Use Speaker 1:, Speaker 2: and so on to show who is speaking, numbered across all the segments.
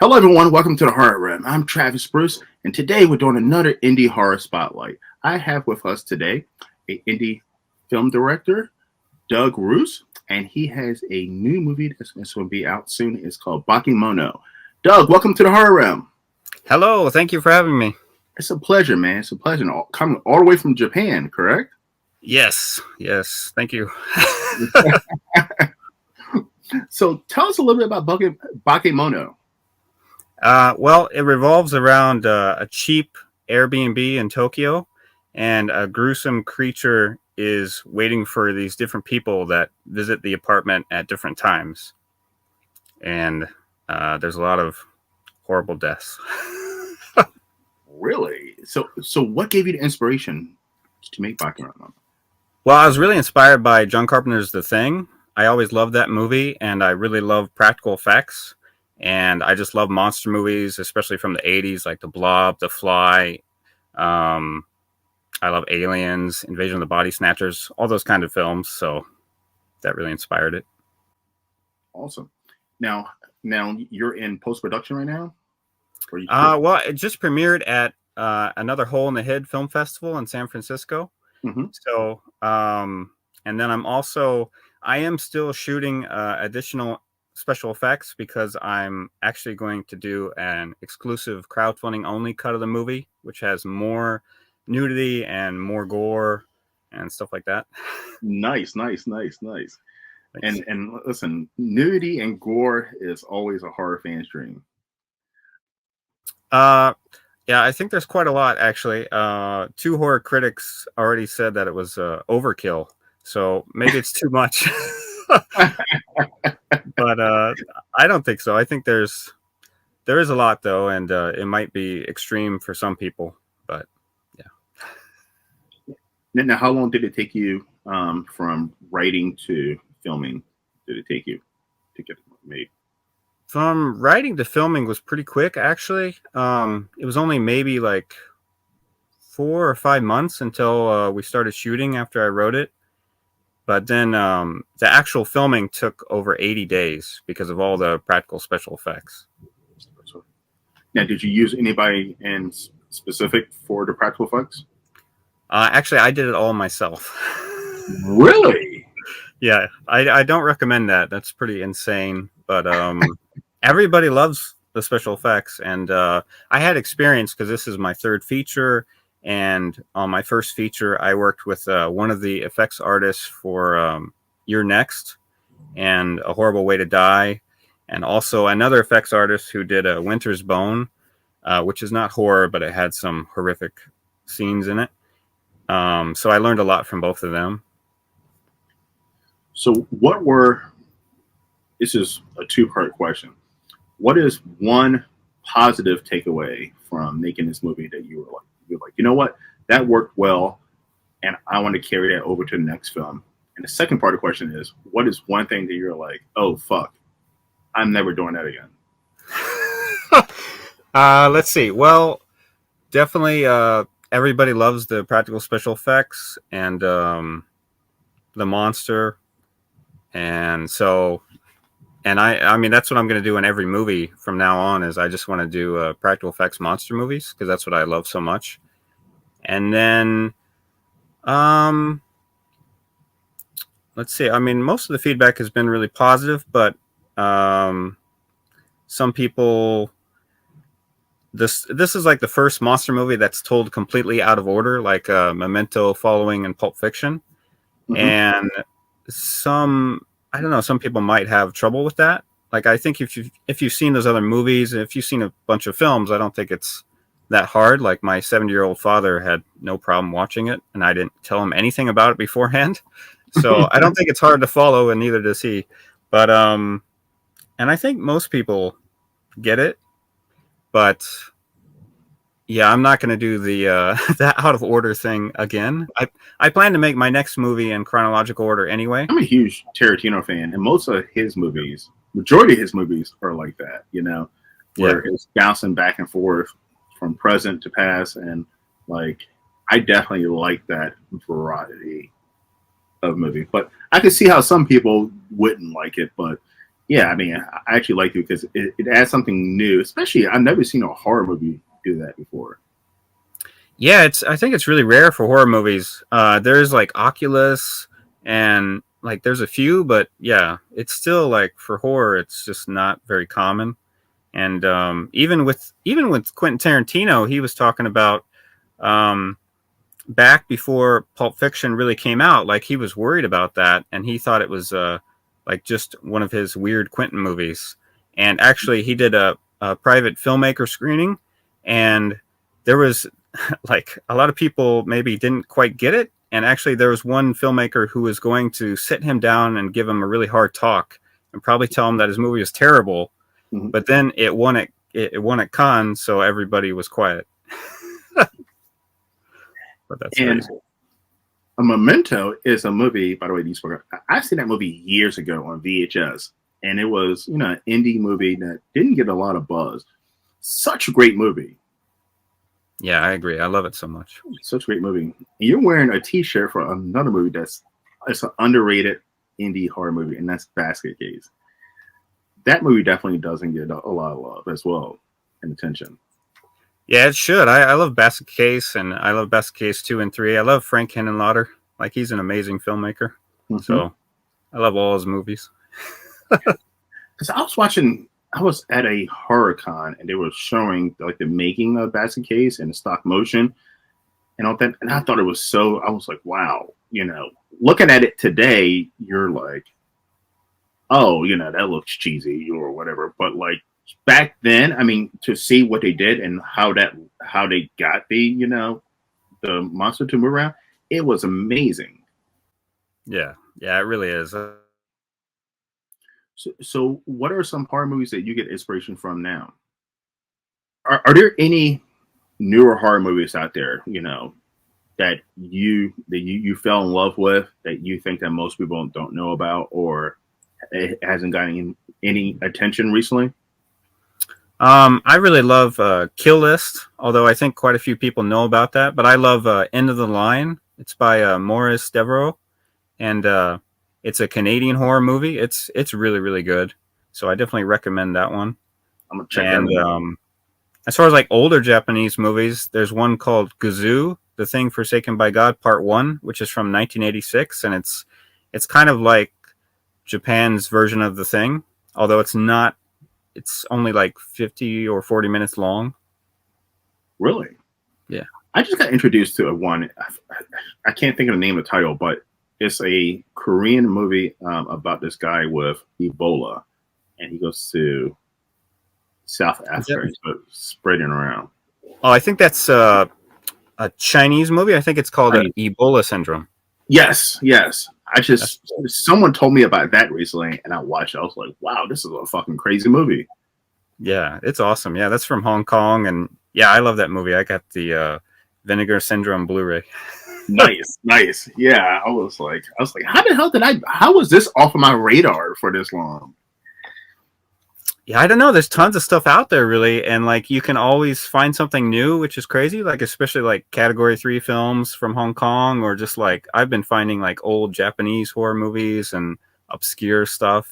Speaker 1: Hello, everyone. Welcome to the Horror Room. I'm Travis Bruce, and today we're doing another indie horror spotlight. I have with us today a indie film director, Doug Roos, and he has a new movie that's going to be out soon. It's called Bakemono. Doug, welcome to the Horror Room.
Speaker 2: Hello, thank you for having me.
Speaker 1: It's a pleasure, man. It's a pleasure. Coming all the way from Japan, correct?
Speaker 2: Yes, thank you.
Speaker 1: So tell us a little bit about Bakemono.
Speaker 2: Well, it revolves around a cheap Airbnb in Tokyo, and a gruesome creature is waiting for these different people that visit the apartment at different times. And there's a lot of horrible deaths.
Speaker 1: Really? So what gave you the inspiration to make Bakemono?
Speaker 2: Well, I was really inspired by John Carpenter's The Thing. I always loved that movie, and I really love practical effects. And I just love monster movies, especially from the 80s, like The Blob, The Fly. I love Aliens, Invasion of the Body Snatchers, all those kind of films. So that really inspired it.
Speaker 1: Awesome. Now you're in post-production right now?
Speaker 2: Well, it just premiered at another Hole in the Head Film Festival in San Francisco.
Speaker 1: Mm-hmm.
Speaker 2: So, and then I am still shooting additional special effects because I'm actually going to do an exclusive crowdfunding only cut of the movie, which has more nudity and more gore and stuff like that.
Speaker 1: Nice. And listen, nudity and gore is always a horror fan's dream.
Speaker 2: Yeah, I think there's quite a lot actually. 2 horror critics already said that it was overkill, so maybe it's too much. But I don't think so. I think there is a lot though, and it might be extreme for some people. But yeah.
Speaker 1: Now, how long did it take you from writing to filming? Did it take you to get it made?
Speaker 2: From writing to filming was pretty quick, actually. It was only maybe like 4 or 5 months until we started shooting after I wrote it. But then the actual filming took over 80 days because of all the practical special effects.
Speaker 1: Now, did you use anybody in specific for the practical effects?
Speaker 2: Actually, I did it all myself.
Speaker 1: Really?
Speaker 2: Yeah, I don't recommend that. That's pretty insane. But everybody loves the special effects. And I had experience because this is my 3rd feature. And on my 1st feature, I worked with one of the effects artists for You're Next and A Horrible Way to Die. And also another effects artist who did A Winter's Bone, which is not horror, but it had some horrific scenes in it. So I learned a lot from both of them.
Speaker 1: So this is a 2-part question. What is one positive takeaway from making this movie that you're like, you know what, that worked well, and I want to carry that over to the next film? And the second part of the question is, what is one thing that you're like, oh, fuck, I'm never doing that again?
Speaker 2: Let's see. Well, definitely everybody loves the practical special effects and the monster. And so, and I mean, that's what I'm going to do in every movie from now on is I just want to do practical effects monster movies because that's what I love so much. And then, let's see. I mean, most of the feedback has been really positive, but some people, this is like the first monster movie that's told completely out of order, like Memento, Following, and Pulp Fiction. Mm-hmm. And some people might have trouble with that. Like, I think if you've seen those other movies, if you've seen a bunch of films, I don't think it's that hard. Like, my 70-year-old father had no problem watching it, and I didn't tell him anything about it beforehand. So I don't think it's hard to follow, and neither does he. But and I think most people get it. But yeah, I'm not going to do the that out of order thing again. I plan to make my next movie in chronological order anyway.
Speaker 1: I'm a huge Tarantino fan, and most of his movies, majority of his movies, are like that. You know, where it's bouncing back and forth from present to past, and like I definitely like that variety of movie. But I could see how some people wouldn't like it. But Yeah, I mean, I actually like it because it adds something new. Especially, I've never seen a horror movie do that before.
Speaker 2: Yeah, I think it's really rare for horror movies. There's like Oculus and like there's a few, but yeah, it's still like for horror, it's just not very common. And even with Quentin Tarantino, he was talking about um, back before Pulp Fiction really came out, like he was worried about that, and he thought it was like just one of his weird Quentin movies. And actually, he did a private filmmaker screening, and there was like a lot of people maybe didn't quite get it. And actually, there was one filmmaker who was going to sit him down and give him a really hard talk and probably tell him that his movie was terrible.
Speaker 1: Mhm.
Speaker 2: But then it won at Cannes, so everybody was quiet. But that's
Speaker 1: And
Speaker 2: crazy.
Speaker 1: a Memento is a movie. By the way, I've seen that movie years ago on VHS, and it was an indie movie that didn't get a lot of buzz. Such a great movie.
Speaker 2: Yeah, I agree. I love it so much.
Speaker 1: Such a great movie. And you're wearing a T-shirt for another movie it's an underrated indie horror movie, and that's Basket Case. That movie definitely doesn't get a lot of love as well and attention.
Speaker 2: Yeah, it should. I love Basket Case, and I love Basket Case 2 and 3. I love Frank Henenlotter. Like, he's an amazing filmmaker.
Speaker 1: Mm-hmm.
Speaker 2: So, I love all his movies.
Speaker 1: Because I was at a horror con and they were showing like the making of Basket Case and the stop motion and all that. And I thought it was I was like, wow, looking at it today, you're like, oh, that looks cheesy or whatever. But like back then, I mean, to see what they did and how they got the monster to move around, it was amazing.
Speaker 2: Yeah, it really is.
Speaker 1: So what are some horror movies that you get inspiration from now? Are there any newer horror movies out there, that you fell in love with that you think that most people don't know about, or it hasn't gotten any attention recently?
Speaker 2: I really love Kill List, although I think quite a few people know about that. But I love End of the Line. It's by Maurice Devereaux, and it's a Canadian horror movie. It's really really good. So I definitely recommend that one.
Speaker 1: I'm gonna check that
Speaker 2: And
Speaker 1: one out.
Speaker 2: as far as like older Japanese movies, there's one called Gazoo, The Thing Forsaken by God, Part One, which is from 1986, and it's kind of like Japan's version of The Thing, although it's not. It's only like 50 or 40 minutes long.
Speaker 1: Really?
Speaker 2: Yeah.
Speaker 1: I just got introduced to one. I can't think of the name of the title, but it's a Korean movie about this guy with Ebola, and he goes to South Africa and spreading around.
Speaker 2: Oh, I think that's a Chinese movie. I think it's called Ebola Syndrome.
Speaker 1: Yes. Someone told me about that recently, and I watched it. I was like, wow, this is a fucking crazy movie.
Speaker 2: Yeah, it's awesome. Yeah, that's from Hong Kong, and yeah, I love that movie. I got the Vinegar Syndrome Blu-ray.
Speaker 1: Nice. Yeah, I was like, how the hell how was this off of my radar for this long?
Speaker 2: Yeah, I don't know. There's tons of stuff out there, really, and like you can always find something new, which is crazy. Like especially like Category 3 films from Hong Kong, or just like I've been finding like old Japanese horror movies and obscure stuff.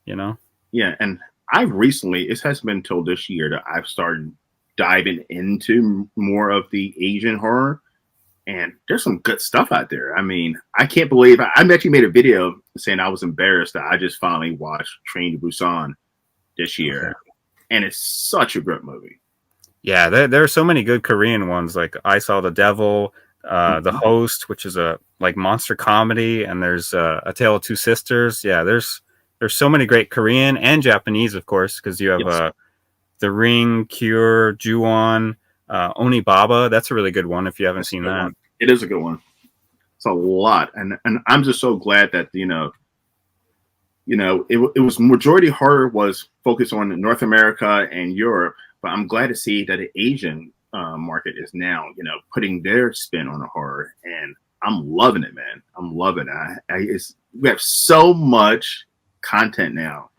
Speaker 1: Yeah, and it has been until this year that I've started diving into more of the Asian horror, and there's some good stuff out there. I mean, I can't believe I actually made a video saying I was embarrassed that I just finally watched Train to Busan this year. Okay. And it's such a great movie.
Speaker 2: Yeah, there are so many good Korean ones. Like I Saw the Devil, The Host, which is a like monster comedy, and there's A Tale of Two Sisters. Yeah, there's so many great Korean and Japanese, of course, because you have The Ring, Cure, Ju-on, Onibaba. That's a really good one if you haven't seen that.
Speaker 1: It is a good one. It's a lot, and I'm just so glad that it was majority horror was focused on North America and Europe, but I'm glad to see that the Asian market is now, putting their spin on the horror, and I'm loving it, man. I'm loving it. We have so much content now.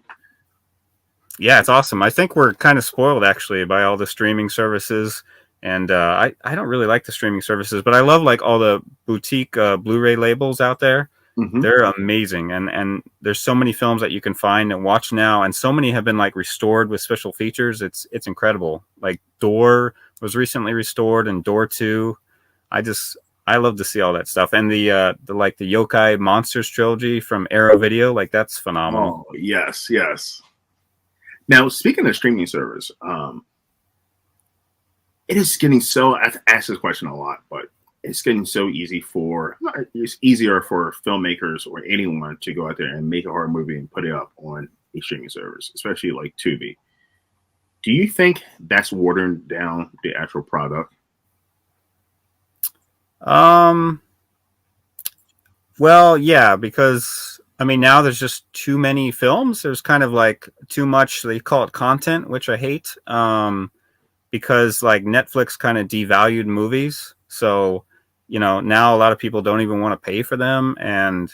Speaker 2: Yeah, it's awesome. I think we're kind of spoiled actually by all the streaming services, and I don't really like the streaming services, but I love like all the boutique Blu-ray labels out there.
Speaker 1: Hmm.
Speaker 2: They're amazing, and there's so many films that you can find and watch now, and so many have been like restored with special features. It's incredible. Like Door was recently restored, and Door 2. I just I love to see all that stuff, and the like the Yokai Monsters trilogy from Arrow Video, like that's phenomenal.
Speaker 1: Oh yes, yes. Now speaking of streaming servers, it is getting so. I've asked this question a lot, but it's getting so easy for. It's easier for filmmakers or anyone to go out there and make a horror movie and put it up on a streaming service, especially like Tubi. Do you think that's watering down the actual product?
Speaker 2: Um, well, yeah, because I mean now there's just too many films. There's kind of like too much. They call it content, which I hate. Because like Netflix kind of devalued movies, so now a lot of people don't even want to pay for them, and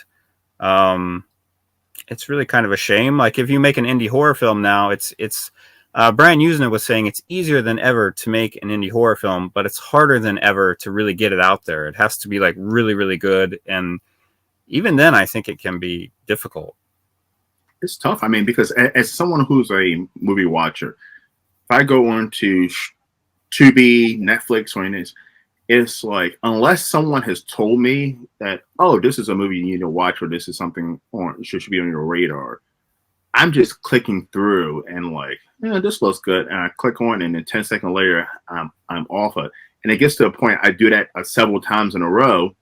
Speaker 2: um, it's really kind of a shame. Like if you make an indie horror film now, it's Brian Usna was saying it's easier than ever to make an indie horror film, but it's harder than ever to really get it out there. It has to be like really, really good, and even then, I think it can be difficult.
Speaker 1: It's tough. I mean, because as someone who's a movie watcher, if I go on to Tubi, Netflix, or anything, it's like unless someone has told me that, oh, this is a movie you need to watch, or this is something on should be on your radar, I'm just clicking through and like, yeah, this looks good, and I click on, and then 10 seconds later, I'm off it, and it gets to a point I do that several times in a row.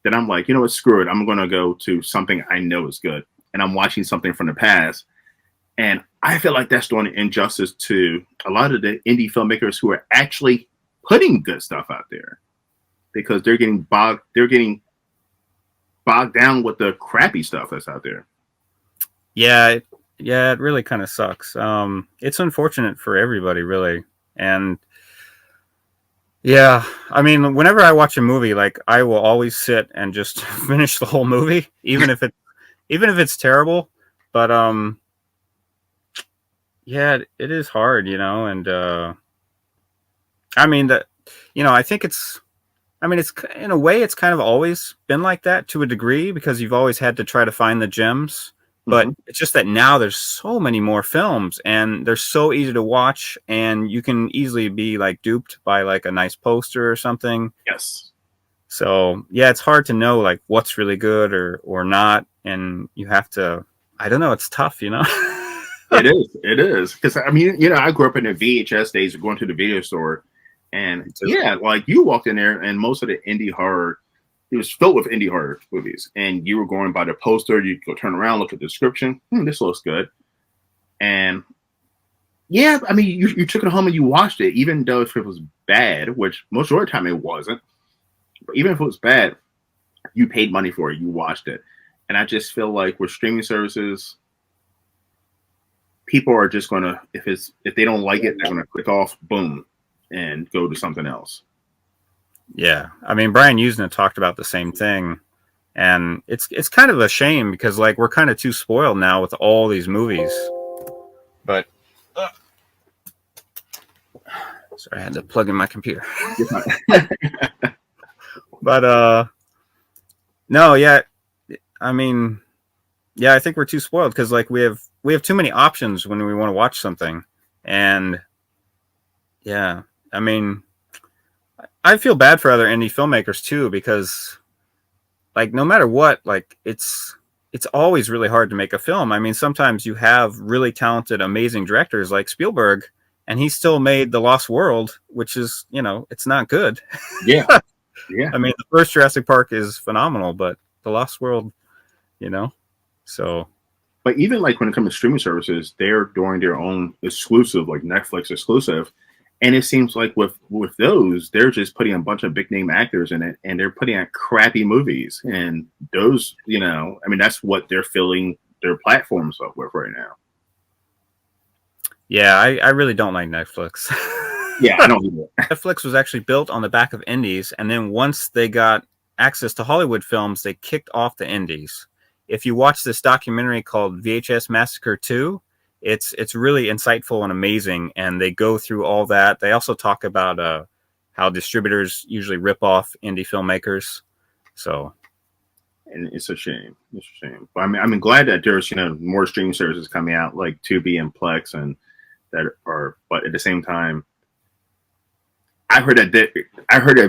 Speaker 1: That I'm like, you know what, screw it, I'm gonna go to something I know is good, and I'm watching something from the past, and I feel like that's doing an injustice to a lot of the indie filmmakers who are actually putting good stuff out there because they're getting bogged down with the crappy stuff that's out there.
Speaker 2: Yeah, yeah, it really kind of sucks. It's unfortunate for everybody, really, and yeah, I mean, whenever I watch a movie, like I will always sit and just finish the whole movie, even if it's terrible. But yeah, it is hard, and I mean that, I think I mean, it's in a way, it's kind of always been like that to a degree because you've always had to try to find the gems. But
Speaker 1: Mm-hmm.
Speaker 2: it's just that now there's so many more films and they're so easy to watch, and you can easily be like duped by like a nice poster or something.
Speaker 1: Yes,
Speaker 2: So yeah, it's hard to know like what's really good or not, and you have to. I don't know. It's tough.
Speaker 1: it is. It is because I mean, I grew up in the VHS days of going to the video store, and yeah, like you walked in there, and most of the indie horror it was filled with indie horror movies, and you were going by the poster. You go turn around, look at the description. This looks good, and yeah, I mean, you took it home and you watched it, even though if it was bad, which most of the time it wasn't. But even if it was bad, you paid money for it. You watched it, and I just feel like with streaming services, people are just gonna if they don't like it, they're gonna click off, boom, and go to something else.
Speaker 2: Yeah, I mean, Brian Usna talked about the same thing, and it's kind of a shame because like we're kind of too spoiled now with all these movies. But sorry, I had to plug in my computer. But no, yeah, I mean, yeah, I think we're too spoiled because like we have too many options when we want to watch something, and yeah, I mean, I feel bad for other indie filmmakers too because like no matter what, like it's always really hard to make a film. I mean, sometimes you have really talented, amazing directors like Spielberg, and he still made The Lost World, which is it's not good.
Speaker 1: Yeah, yeah.
Speaker 2: I mean, the first Jurassic Park is phenomenal, but The Lost World, so
Speaker 1: But even like when it comes to streaming services, they're doing their own exclusive, like Netflix exclusive. And it seems like with those, they're just putting a bunch of big name actors in it, and they're putting out crappy movies. And those, I mean, that's what they're filling their platforms up with right now.
Speaker 2: yeah, I really don't like Netflix.
Speaker 1: Yeah, I don't either.
Speaker 2: Netflix was actually built on the back of indies, and then once they got access to Hollywood films, they kicked off the indies. If you watch this documentary called VHS Massacre 2, it's really insightful and amazing, and they go through all that. They also talk about how distributors usually rip off indie filmmakers. So
Speaker 1: and it's a shame. It's a shame. But I'm glad that there's more streaming services coming out like Tubi and Plex and that are. But at the same time, I heard that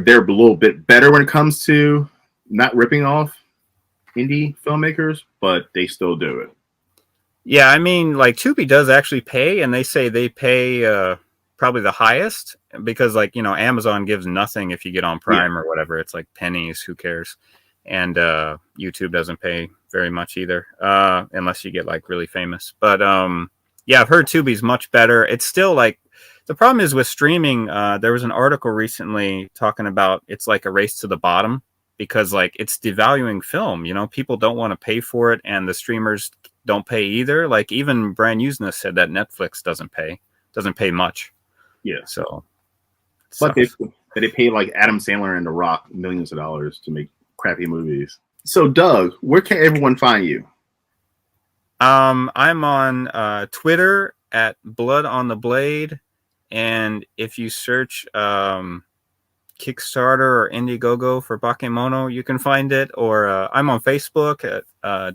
Speaker 1: they're a little bit better when it comes to not ripping off indie filmmakers, but they still do it.
Speaker 2: Yeah, I mean, like Tubi does actually pay, and they say they pay probably the highest because, like, Amazon gives nothing if you get on Prime or whatever. It's like pennies. Who cares? And YouTube doesn't pay very much either, unless you get like really famous. But yeah, I've heard Tubi's much better. It's still like the problem is with streaming. There was an article recently talking about it's like a race to the bottom because like it's devaluing film. People don't want to pay for it, and the streamers don't pay either. Like even Brand Useness said that Netflix doesn't pay much.
Speaker 1: Yeah.
Speaker 2: So,
Speaker 1: but they pay like Adam Sandler and The Rock millions of dollars to make crappy movies. So Doug, where can everyone find you?
Speaker 2: I'm on Twitter at Blood on the Blade, and if you search Kickstarter or Indiegogo for Bakemono, you can find it. Or I'm on Facebook at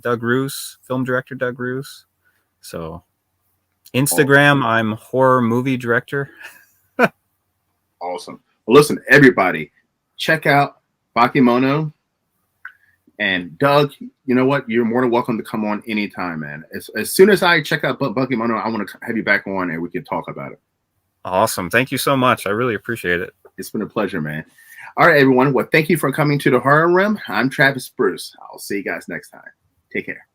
Speaker 2: Doug Roos, film director Doug Roos. So Instagram, I'm horror movie director.
Speaker 1: Awesome. Well, listen, everybody, check out Bakemono. And Doug, you know what? You're more than welcome to come on anytime, man. As soon as I check out Bakemono, I want to have you back on and we can talk about it.
Speaker 2: Awesome. Thank you so much. I really appreciate it.
Speaker 1: It's been a pleasure, man. All right, everyone. Well, thank you for coming to the Horror Room. I'm Travis Bruce. I'll see you guys next time. Take care.